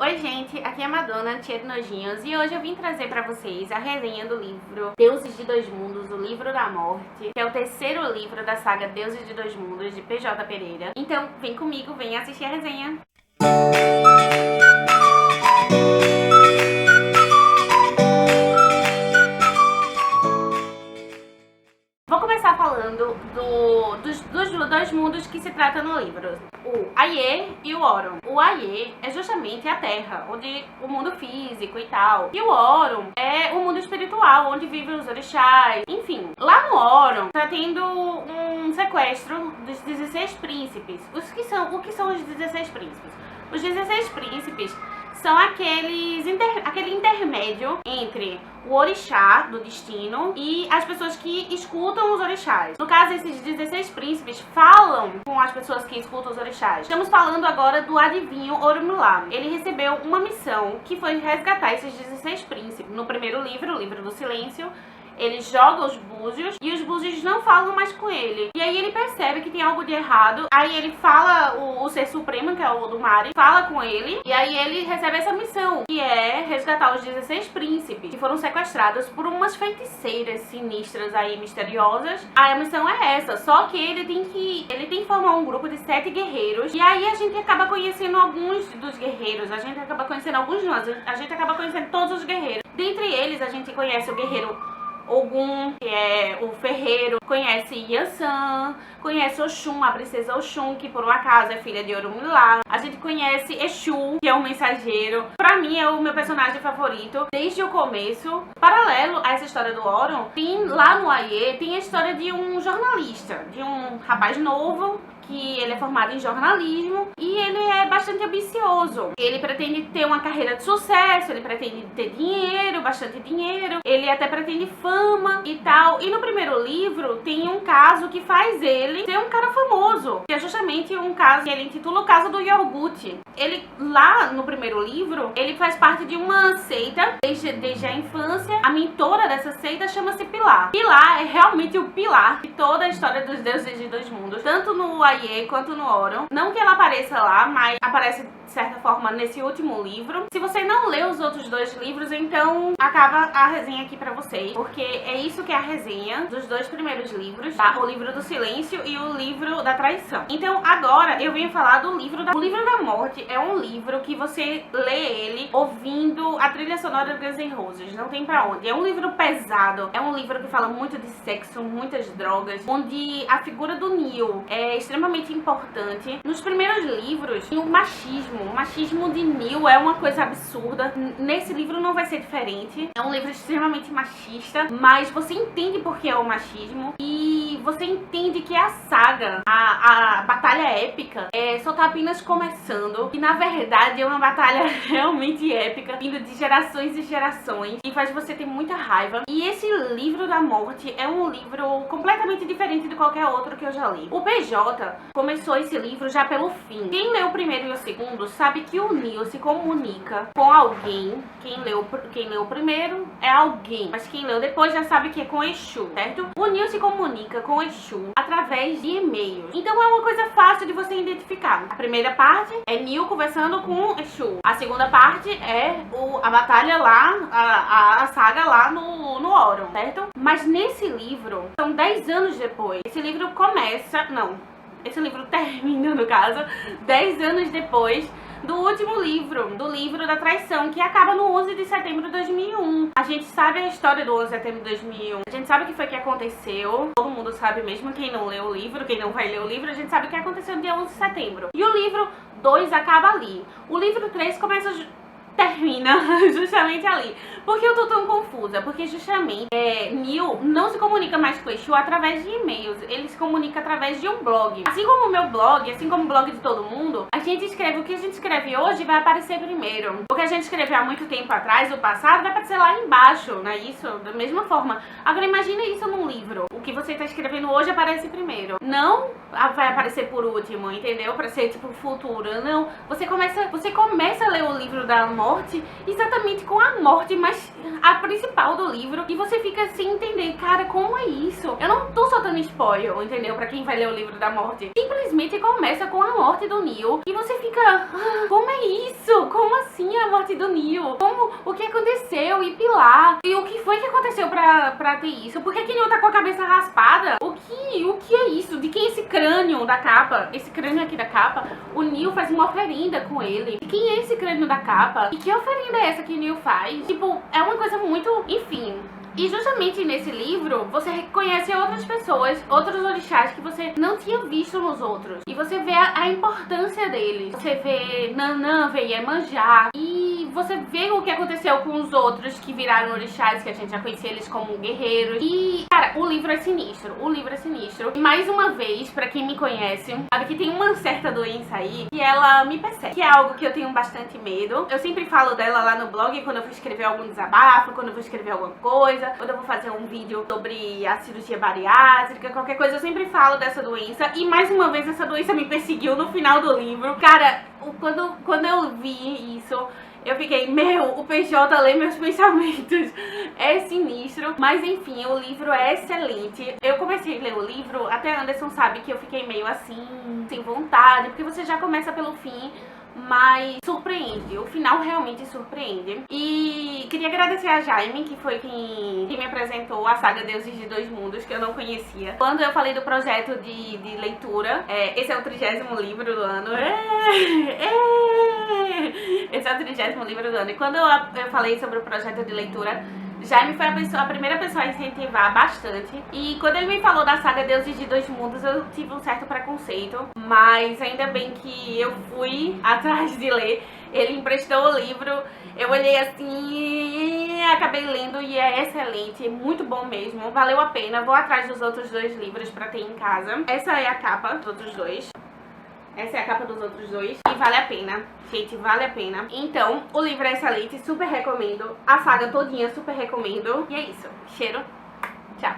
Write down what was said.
Oi gente, aqui é a Madonna, tia de Nojinhos, e hoje eu vim trazer pra vocês a resenha do livro Deuses de Dois Mundos, o Livro da Morte, que é o terceiro livro da saga Deuses de Dois Mundos, de PJ Pereira. Então, vem comigo, vem assistir a resenha. Vou começar falando dos dois mundos que se trata no livro, o Aie e o Orum. O Aie é justamente a Terra, onde o mundo físico e tal. E o Orum é o mundo espiritual, onde vivem os orixás. Enfim, lá no Orum tá tendo um sequestro dos 16 príncipes. O que são os 16 príncipes? Os 16 príncipes são aquele intermédio entre o orixá do destino e as pessoas que escutam os orixás. No caso, esses 16 príncipes falam com as pessoas que escutam os orixás. Estamos falando agora do adivinho Orunmila. Ele recebeu uma missão que foi resgatar esses 16 príncipes. No primeiro livro, o livro do silêncio, ele joga os búzios e os búzios não falam mais com ele. E aí ele percebe que tem algo de errado. Aí ele fala, o ser supremo, que é o do Mari, fala com ele. E aí ele recebe essa missão, que é resgatar os 16 príncipes que foram sequestrados por umas feiticeiras sinistras aí, misteriosas. Aí a missão é essa, só que ele tem que formar um grupo de 7 guerreiros. E aí a gente acaba conhecendo alguns dos guerreiros. A gente acaba conhecendo alguns não, a gente acaba conhecendo todos os guerreiros. Dentre eles a gente conhece o guerreiro Ogum, que é o ferreiro, conhece Yansan, conhece Oxum, a princesa Oxum, que por um acaso é filha de Orunmila. A gente conhece Exu, que é um mensageiro. Pra mim é o meu personagem favorito desde o começo. Paralelo a essa história do Orum, tem lá no Aie, tem a história de um jornalista, de um rapaz novo, que ele é formado em jornalismo e ele é bastante ambicioso. Ele pretende ter uma carreira de sucesso, ele pretende ter dinheiro, bastante dinheiro, ele até pretende fama e tal. E no primeiro livro tem um caso que faz ele ser um cara famoso, que é justamente um caso que ele intitula o caso do iogurte. Ele, lá no primeiro livro, ele faz parte de uma seita desde a infância. A mentora dessa seita chama-se Pilar. Pilar é realmente o pilar de toda a história dos deuses de dois mundos, tanto no Aie quanto no Orum. Não que ela apareça lá, mas aparece de certa forma nesse último livro. Se você não leu os outros dois livros, então acaba a resenha aqui pra vocês, porque é isso que é a resenha dos dois primeiros livros, tá? O livro do silêncio e o livro da traição. Então agora eu venho falar do livro da... O livro da morte é um livro que você lê ele ouvindo a trilha sonora do Guns N' Roses, não tem pra onde. É um livro pesado, é um livro que fala muito de sexo, muitas drogas, onde a figura do Neil é extremamente importante. Nos primeiros livros tem o machismo de Neil é uma coisa absurda. Nesse livro não vai ser diferente. É um livro extremamente machista, mas você entende por que é o machismo e você entende que a saga, a batalha épica, só tá apenas começando, e na verdade é uma batalha realmente épica, vindo de gerações e gerações, e faz você ter muita raiva. E esse livro da morte é um livro completamente diferente de qualquer outro que eu já li. O PJ começou esse livro já pelo fim. Quem leu o primeiro e o segundo sabe que o Neil se comunica com alguém. Quem leu o primeiro é alguém, mas quem leu depois já sabe que é com Exu, certo? O Neil se comunica com Exu através de e-mails. Então é uma coisa fácil de você identificar. A primeira parte é Neil conversando com Exu. A segunda parte é a batalha lá, a saga lá no Orum, certo? Mas nesse livro, são 10 anos depois. Esse livro esse livro termina, no caso, 10 anos depois do último livro, do livro da traição, que acaba no 11 de setembro de 2001. A gente sabe a história do 11 de setembro de 2001. A gente sabe o que foi que aconteceu. Todo mundo sabe, mesmo quem não leu o livro, quem não vai ler o livro, a gente sabe o que aconteceu no dia 11 de setembro. E o livro 2 acaba ali. O livro 3 termina justamente ali. Por que eu tô tão confusa? Porque justamente Neil não se comunica mais com o Exu através de e-mails, ele se comunica através de um blog. Assim como o meu blog, assim como o blog de todo mundo, a gente escreve o que a gente escreve hoje vai aparecer primeiro. O que a gente escreveu há muito tempo atrás, o passado, vai aparecer lá embaixo, não é isso? Da mesma forma. Agora imagina isso num livro. O que você tá escrevendo hoje aparece primeiro. Não vai aparecer por último, entendeu? Pra ser tipo futuro. Não. Você começa a ler o livro da morte morte, exatamente com a morte, mas a principal do livro, e você fica sem entender, cara, como é isso? Eu não tô só dando spoiler, entendeu? Pra quem vai ler o livro da morte. Simplesmente começa com a morte do Neil, e você fica, como é isso? Como assim a morte do Neil? Como, o que aconteceu? E Pilar? E o que foi que aconteceu pra ter isso? Por que Neil tá com a cabeça raspada? O que é isso? De quem é esse crânio da capa? Esse crânio aqui da capa, o Neil faz uma oferenda com ele. De quem é esse crânio da capa? E que oferenda é essa que o Neil faz? Tipo, é uma coisa muito... Enfim... E justamente nesse livro, você reconhece outras pessoas, outros orixás que você não tinha visto nos outros. E você vê a importância deles. Você vê Nanã, vê Iemanjá. E você vê o que aconteceu com os outros que viraram orixás, que a gente já conhecia eles como guerreiros. E, cara, o livro é sinistro. O livro é sinistro. E mais uma vez, pra quem me conhece, sabe que tem uma certa doença aí que ela me persegue. Que é algo que eu tenho bastante medo. Eu sempre falo dela lá no blog, quando eu vou escrever algum desabafo, quando eu vou escrever alguma coisa, quando eu vou fazer um vídeo sobre a cirurgia bariátrica, qualquer coisa, eu sempre falo dessa doença. E mais uma vez essa doença me perseguiu no final do livro. Cara, quando eu vi isso, eu fiquei, meu, o PJ lê meus pensamentos. É sinistro. Mas enfim, o livro é excelente. Eu comecei a ler o livro, até Anderson sabe que eu fiquei meio assim, sem vontade, porque você já começa pelo fim, mas surpreende, o final realmente surpreende. E queria agradecer a Jaime, que foi quem me apresentou a saga Deuses de Dois Mundos, que eu não conhecia. Quando eu falei do projeto de leitura, esse é o 30º livro do ano. Esse é o 30º livro do ano. E quando eu falei sobre o projeto de leitura, Jaime foi a primeira pessoa a incentivar bastante. E quando ele me falou da saga Deuses de Dois Mundos, eu tive um certo preconceito. Mas ainda bem que eu fui atrás de ler. Ele emprestou o livro, eu olhei assim, acabei lendo e é excelente, é muito bom mesmo, valeu a pena. Vou atrás dos outros 2 livros pra ter em casa. Essa é a capa dos outros 2. Essa é a capa dos outros 2 e vale a pena, gente, vale a pena. Então, o livro é excelente, super recomendo. A saga todinha super recomendo. E é isso, cheiro, tchau.